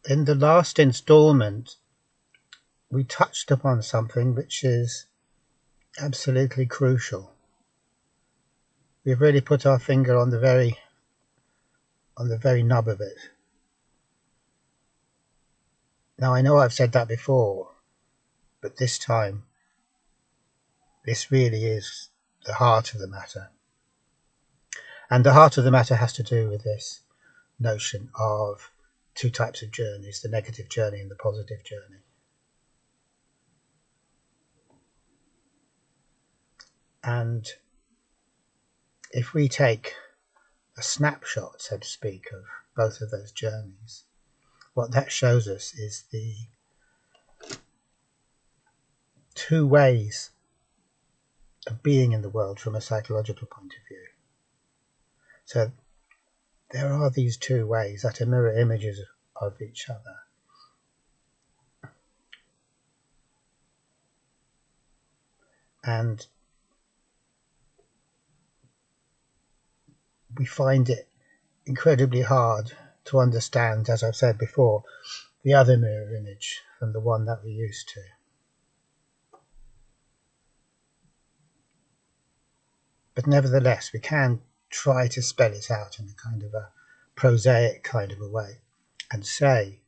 In the last installment, we touched upon something which is absolutely crucial. We've really put our finger on the very nub of it. Now, I know I've said that before, but this time, this really is the heart of the matter. And the heart of the matter has to do with this notion of two types of journeys, the negative journey and the positive journey. And if we take a snapshot, so to speak, of both of those journeys, what that shows us is the two ways of being in the world from a psychological point of view. So there are these two ways that are mirror images of each other. And we find it incredibly hard to understand, as I've said before, the other mirror image from the one that we're used to. But nevertheless, we can try to spell it out in a kind of a prosaic kind of a way and say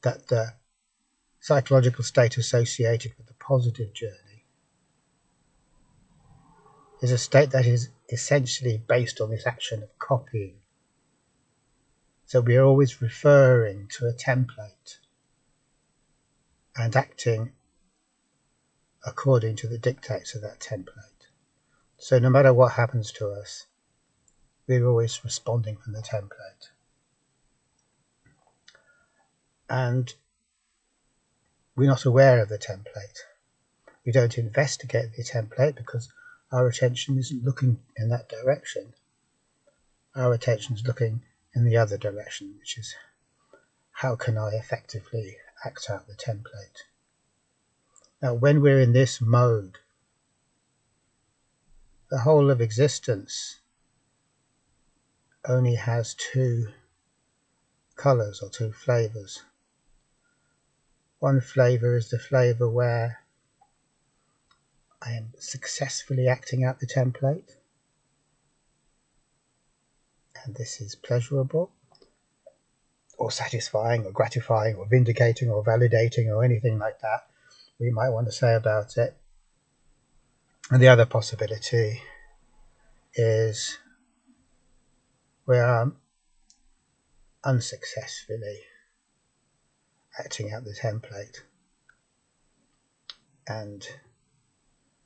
that the psychological state associated with the positive journey is a state that is essentially based on this action of copying. So we are always referring to a template and acting according to the dictates of that template. So no matter what happens to us, we're always responding from the template. And we're not aware of the template. We don't investigate the template because our attention isn't looking in that direction. Our attention is looking in the other direction, which is how can I effectively act out the template. Now, when we're in this mode, the whole of existence only has two colours or two flavours. One flavour is the flavour where I am successfully acting out the template, and this is pleasurable or satisfying or gratifying or vindicating or validating or anything like that we might want to say about it. And the other possibility is where I'm unsuccessfully acting out the template, and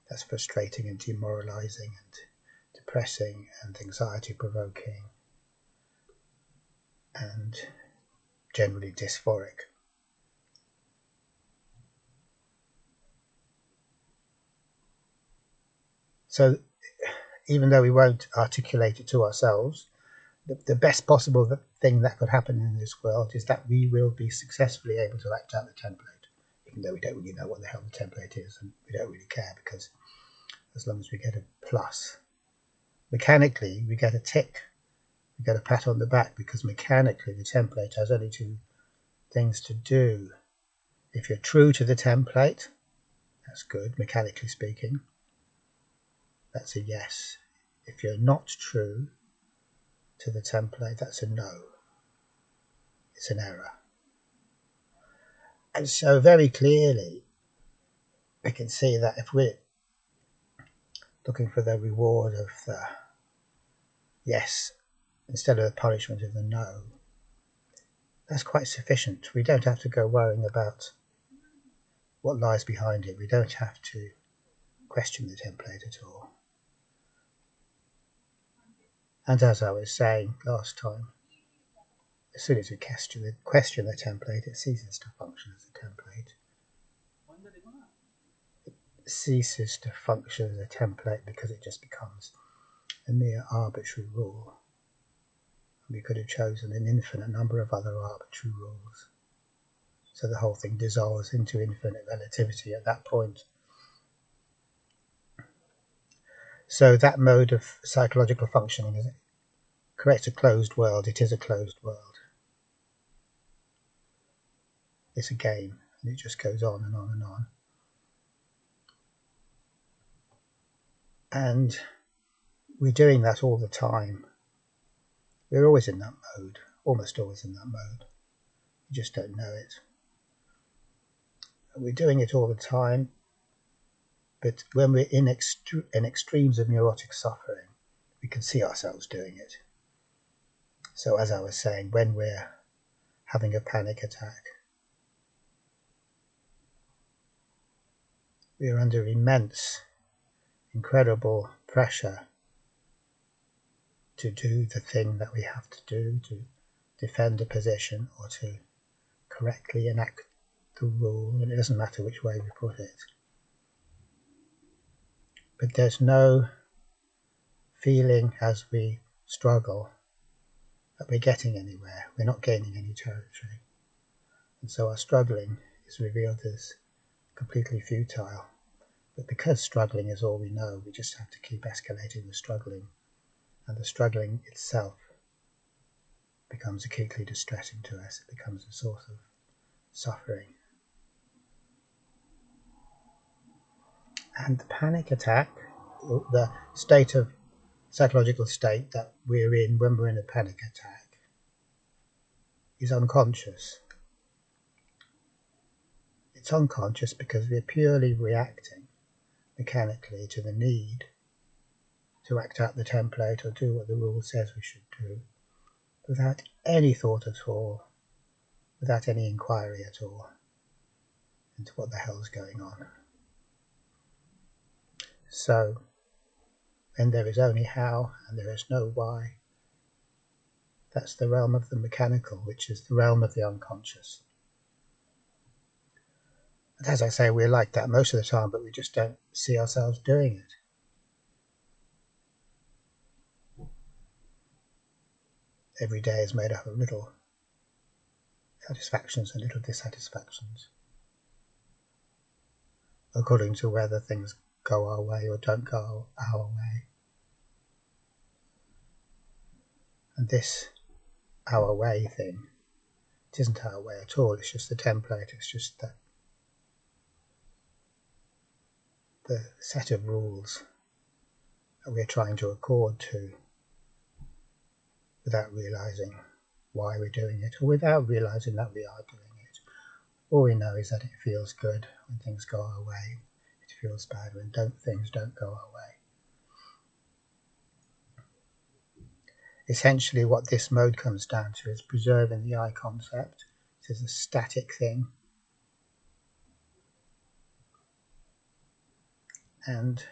that's frustrating and demoralizing and depressing and anxiety provoking and generally dysphoric. So even though we won't articulate it to ourselves, the best possible thing that could happen in this world is that we will be successfully able to act out the template, even though we don't really know what the hell the template is, and we don't really care, because as long as we get a plus, mechanically we get a tick, we get a pat on the back, because mechanically the template has only two things to do. If you're true to the template, that's good, mechanically speaking, that's a yes. If you're not true to the template, that's a no, it's an error. And so very clearly we can see that if we're looking for the reward of the yes instead of the punishment of the no, that's quite sufficient. We don't have to go worrying about what lies behind it. We don't have to question the template at all. And as I was saying last time, as soon as we question the template, it ceases to function as a template. It ceases to function as a template because it just becomes a mere arbitrary rule. We could have chosen an infinite number of other arbitrary rules. So the whole thing dissolves into infinite relativity at that point. So that mode of psychological functioning is correct a closed world. It is a closed world. it's a game, and it just goes on and on and on. And we're doing that all the time. We're always in that mode, almost always in that mode. You just don't know it. And we're doing it all the time, but when we're in extremes of neurotic suffering, we can see ourselves doing it. So as I was saying, when we're having a panic attack, we're under immense, incredible pressure to do the thing that we have to do, to defend a position or to correctly enact the rule, and it doesn't matter which way we put it. But there's no feeling as we struggle that we're getting anywhere. We're not gaining any territory. And so our struggling is revealed as completely futile. But because struggling is all we know, we just have to keep escalating the struggling. And the struggling itself becomes acutely distressing to us. It becomes a source of suffering. And the panic attack, the state of psychological state that we're in when we're in a panic attack, is unconscious. It's unconscious because we're purely reacting mechanically to the need to act out the template or do what the rule says we should do, without any thought at all, without any inquiry at all into what the hell's going on. So, when there is only how and there is no why, that's the realm of the mechanical, which is the realm of the unconscious. And as I say, we're like that most of the time, but we just don't see ourselves doing it. Every day is made up of little satisfactions and little dissatisfactions, according to whether things go our way or don't go our way. And this our way thing, it isn't our way at all, it's just the template, it's just that the set of rules that we're trying to accord to without realizing why we're doing it, or without realizing that we are doing it. All we know is that it feels good when things go our way, it feels bad when things don't go our way. Essentially what this mode comes down to is preserving the I concept. It is a static thing, and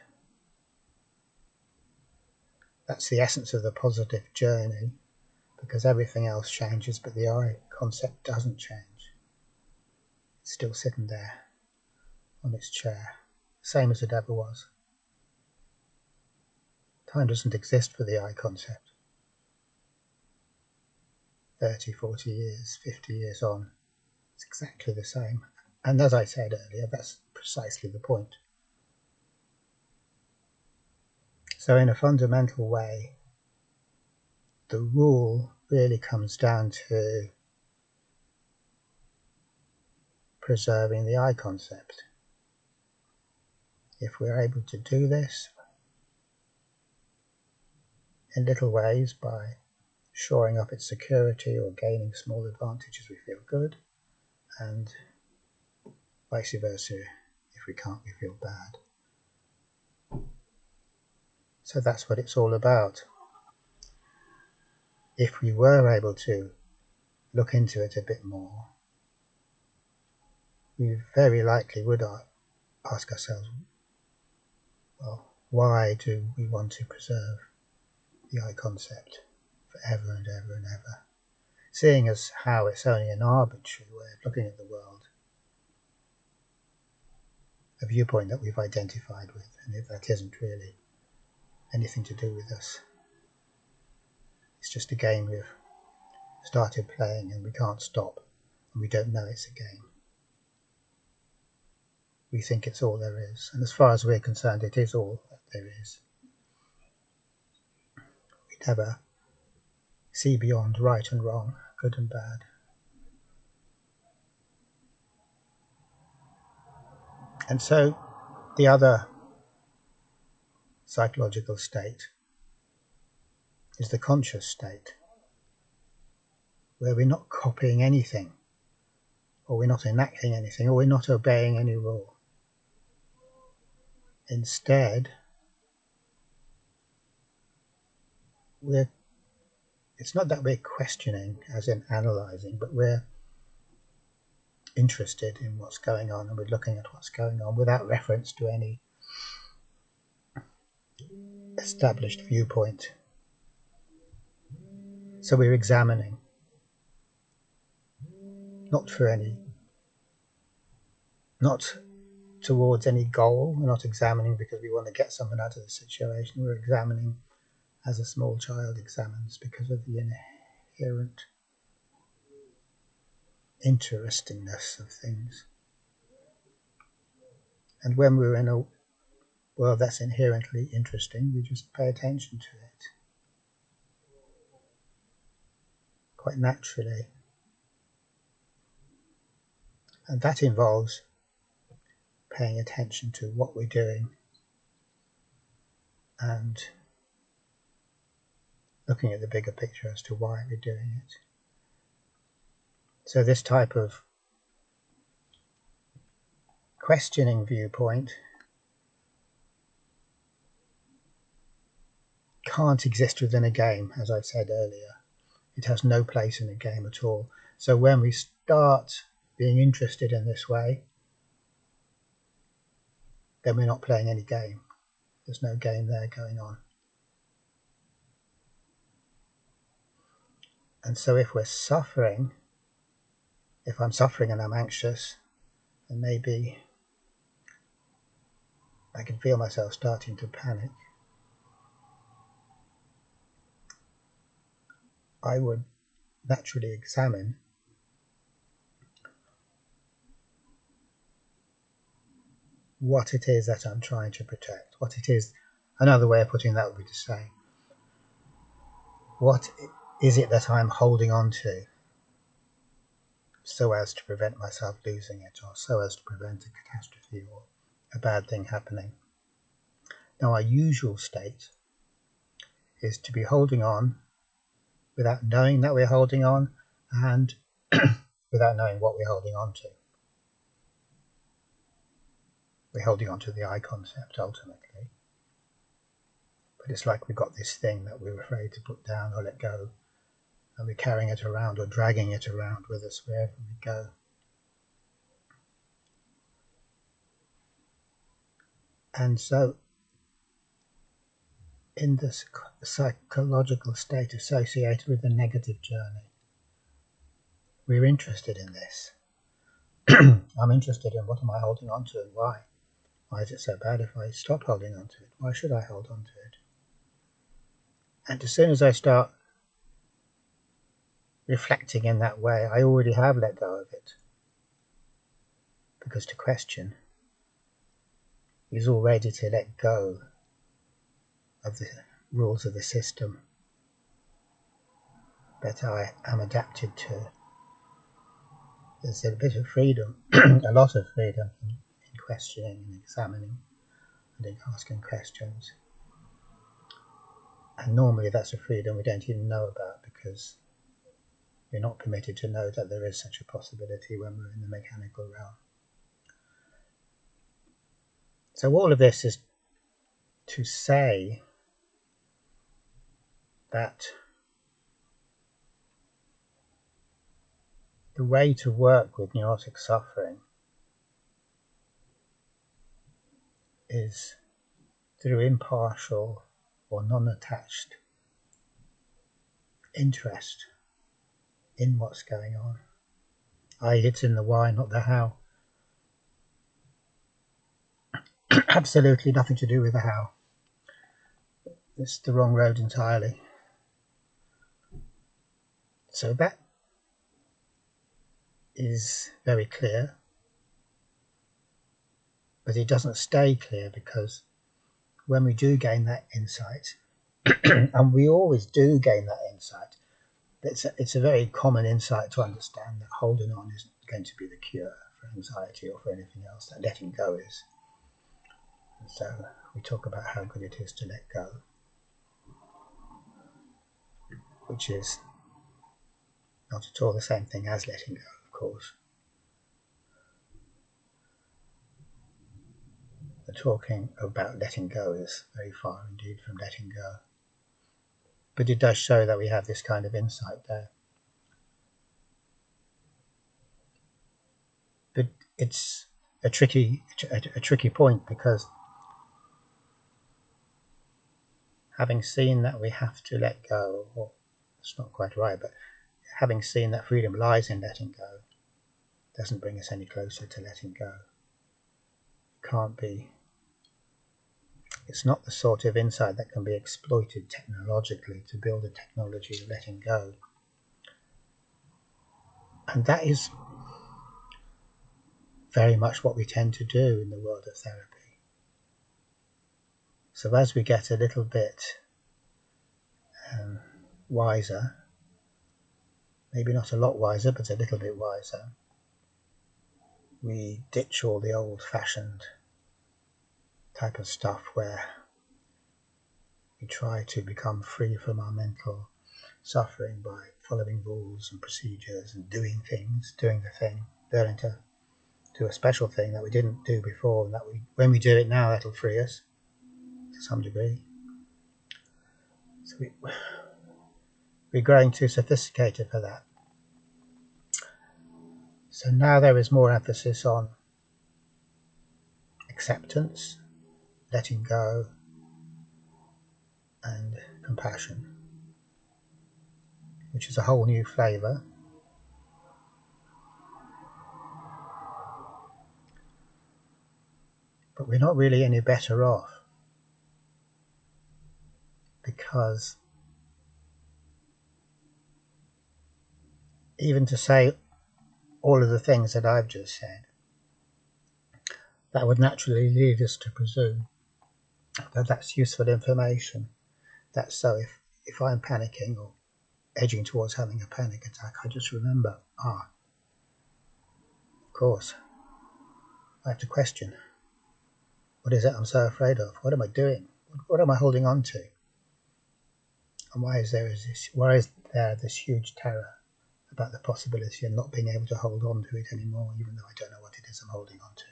that's the essence of the positive journey, because everything else changes but the I concept doesn't change. It's still sitting there on its chair, same as it ever was. Time doesn't exist for the I concept. 30, 40 years, 50 years on, it's exactly the same. And as I said earlier, that's precisely the point. So in a fundamental way, the rule really comes down to preserving the I concept. If we're able to do this in little ways by shoring up its security or gaining small advantages, we feel good, and vice versa, if we can't, we feel bad. So that's what it's all about. If we were able to look into it a bit more, we very likely would ask ourselves, well, why do we want to preserve the I concept forever and ever and ever? Seeing as how it's only an arbitrary way of looking at the world, a viewpoint that we've identified with, and if that isn't really anything to do with us, it's just a game we've started playing and we can't stop, and we don't know it's a game. We think it's all there is, and as far as we're concerned, it is all that there is. We never see beyond right and wrong, good and bad. And so the other psychological state is the conscious state, where we're not copying anything, or we're not enacting anything, or we're not obeying any rule. Instead, it's not that we're questioning, as in analyzing, but we're interested in what's going on, and we're looking at what's going on without reference to any established viewpoint. So we're examining, not towards any goal. We're not examining because we want to get something out of the situation. We're examining as a small child examines, because of the inherent interestingness of things. And when we're in a world that's inherently interesting, we just pay attention to it quite naturally. And that involves paying attention to what we're doing and looking at the bigger picture as to why we're doing it. So this type of questioning viewpoint can't exist within a game, as I said earlier. It has no place in a game at all. So when we start being interested in this way, then we're not playing any game. There's no game there going on. And so if we're suffering, if I'm suffering and I'm anxious, and maybe I can feel myself starting to panic, I would naturally examine what it is that I'm trying to protect. What it is, another way of putting that would be to say, what is it that I'm holding on to so as to prevent myself losing it, or so as to prevent a catastrophe or a bad thing happening. Now, our usual state is to be holding on without knowing that we're holding on, and without knowing what we're holding on to. We're holding on to the I concept ultimately, but it's like we've got this thing that we're afraid to put down or let go, and we're carrying it around or dragging it around with us wherever we go. And so in this psychological state associated with the negative journey, we're interested in this. I'm interested in what am I holding on to and why? Why is it so bad if I stop holding on to it? Why should I hold on to it? And as soon as I start reflecting in that way, I already have let go of it. Because to question is already to let go of the rules of the system that I am adapted to. There's a bit of freedom, a lot of freedom in questioning and examining and in asking questions. And normally that's a freedom we don't even know about, because we're not permitted to know that there is such a possibility when we're in the mechanical realm. So all of this is to say that the way to work with neurotic suffering is through impartial or non-attached interest in what's going on. It's in the why, not the how. Absolutely nothing to do with the how. It's the wrong road entirely. So that is very clear, but it doesn't stay clear, because when we do gain that insight, and we always do gain that insight, it's a very common insight to understand that holding on isn't going to be the cure for for anxiety or for anything else, that letting go is. And so we talk about how good it is to let go, which is not at all the same thing as letting go, of course. The talking about letting go is very far indeed from letting go. But it does show that we have this kind of insight there. But it's a tricky point, because having seen that we have to let go, or it's not quite right, but having seen that freedom lies in letting go, doesn't bring us any closer to letting go. It can't be. It's not the sort of insight that can be exploited technologically to build a technology of letting go. And that is very much what we tend to do in the world of therapy. So as we get a little bit wiser, maybe not a lot wiser, but a little bit wiser, we ditch all the old-fashioned type of stuff where we try to become free from our mental suffering by following rules and procedures and doing things, doing the thing, learning to do a special thing that we didn't do before, and that when we do it now, that'll free us to some degree. So we're growing too sophisticated for that. So now there is more emphasis on acceptance, letting go, and compassion, which is a whole new flavour. But we're not really any better off, because even to say all of the things that I've just said, that would naturally lead us to presume that that's useful information. That's so if I'm panicking or edging towards having a panic attack, I just remember, of course, I have to question, what is it I'm so afraid of? What am I doing? What am I holding on to? And why is there this huge terror about the possibility of not being able to hold on to it anymore, even though I don't know what it is I'm holding on to?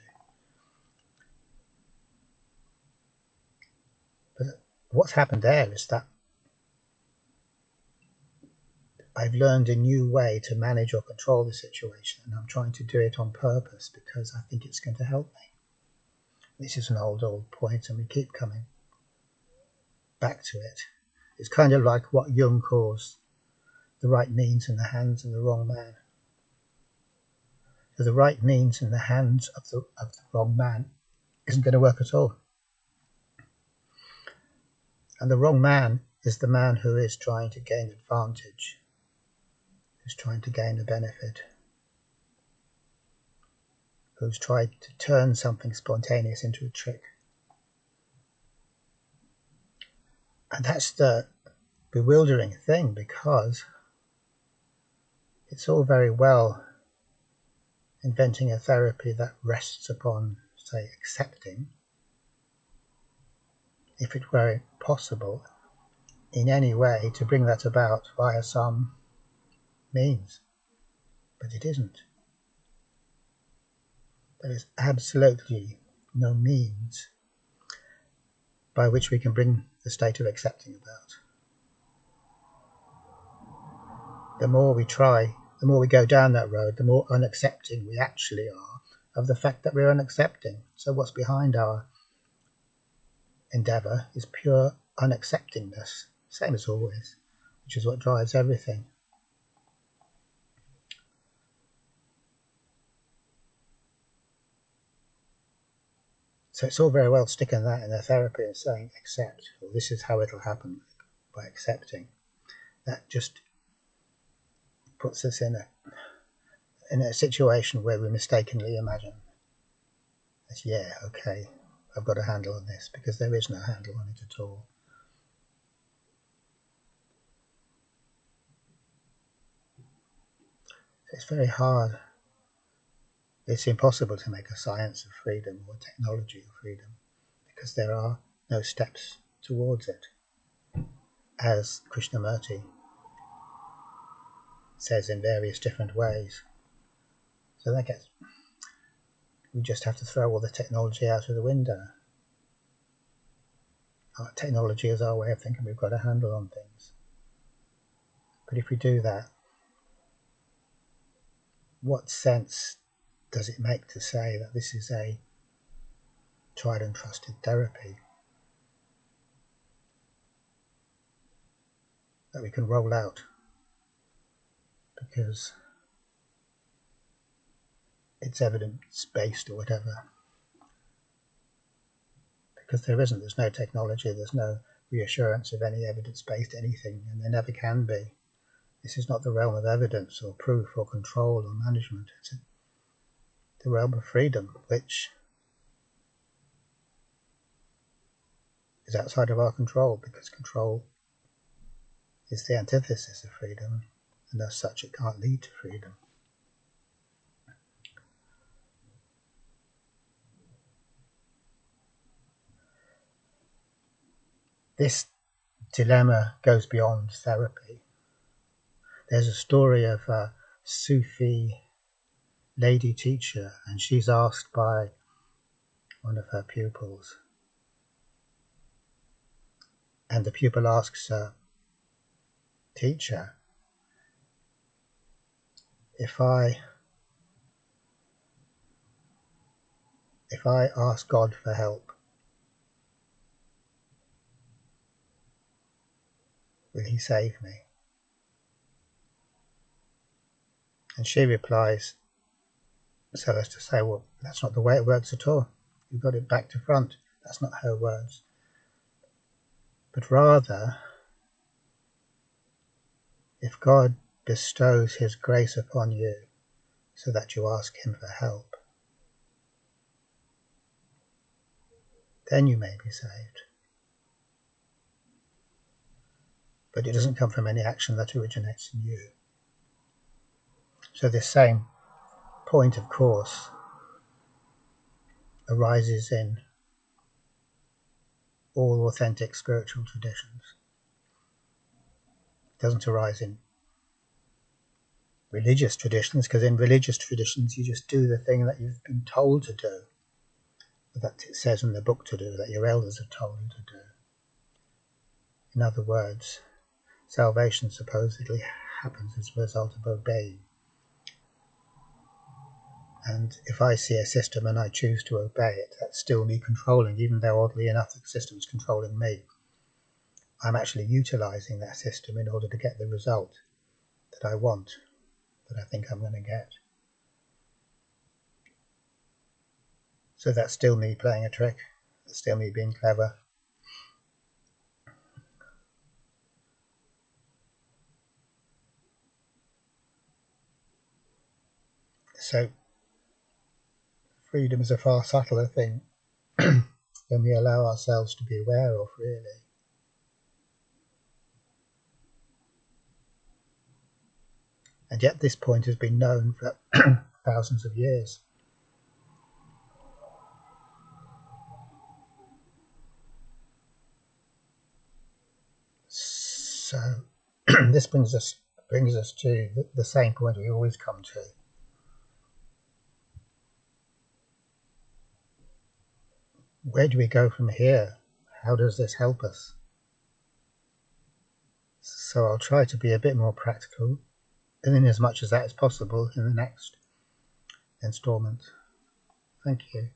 But what's happened there is that I've learned a new way to manage or control the situation, and I'm trying to do it on purpose because I think it's going to help me. This is an old point, and we keep coming back to it. It's kind of like what Jung calls the right means in the hands of the wrong man. So the right means in the hands of the wrong man isn't going to work at all. And the wrong man is the man who is trying to gain advantage, who's trying to gain a benefit, who's tried to turn something spontaneous into a trick. And that's the bewildering thing, because it's all very well inventing a therapy that rests upon, say, accepting, if it were possible in any way to bring that about via some means. But it isn't. There is absolutely no means by which we can bring the state of accepting about. The more we try, the more we go down that road, the more unaccepting we actually are of the fact that we're unaccepting. So what's behind our endeavour is pure unacceptingness, same as always, which is what drives everything. So it's all very well sticking that in the therapy and saying accept, or this is how it'll happen by accepting. That just puts us in a situation where we mistakenly imagine that, yeah, okay, I've got a handle on this, because there is no handle on it at all. So it's very hard It's impossible to make a science of freedom or technology of freedom because there are no steps towards it. As Krishnamurti says in various different ways. So that gets, we just have to throw all the technology out of the window. Our technology is our way of thinking we've got a handle on things. But if we do that, what sense does it make to say that this is a tried and trusted therapy that we can roll out because it's evidence-based or whatever? Because there's no technology, there's no reassurance of any evidence-based anything, and there never can be. This is not the realm of evidence or proof or control or management. It's the realm of freedom, which is outside of our control, because control is the antithesis of freedom, and as such it can't lead to freedom. This dilemma goes beyond therapy. There's a story of a Sufi lady teacher, and she's asked by one of her pupils, and the pupil asks her, "Teacher, if I ask God for help, will he save me?" And she replies so as to say, well, that's not the way it works at all. You've got it back to front. That's not her words. But rather, if God bestows his grace upon you so that you ask him for help, then you may be saved. But it doesn't come from any action that originates in you. So this same point, of course, arises in all authentic spiritual traditions. It doesn't arise in religious traditions, because in religious traditions you just do the thing that you've been told to do, that it says in the book to do, that your elders have told you to do. In other words, salvation supposedly happens as a result of obeying. And if I see a system and I choose to obey it, that's still me controlling, even though oddly enough the system is controlling me. I'm actually utilizing that system in order to get the result that I want, that I think I'm going to get. So that's still me playing a trick. That's still me being clever. So freedom is a far subtler thing than we allow ourselves to be aware of, really. And yet this point has been known for thousands of years. So this brings us to the same point we always come to. Where do we go from here? How does this help us? So I'll try to be a bit more practical, and in as much as that is possible in the next installment. Thank you.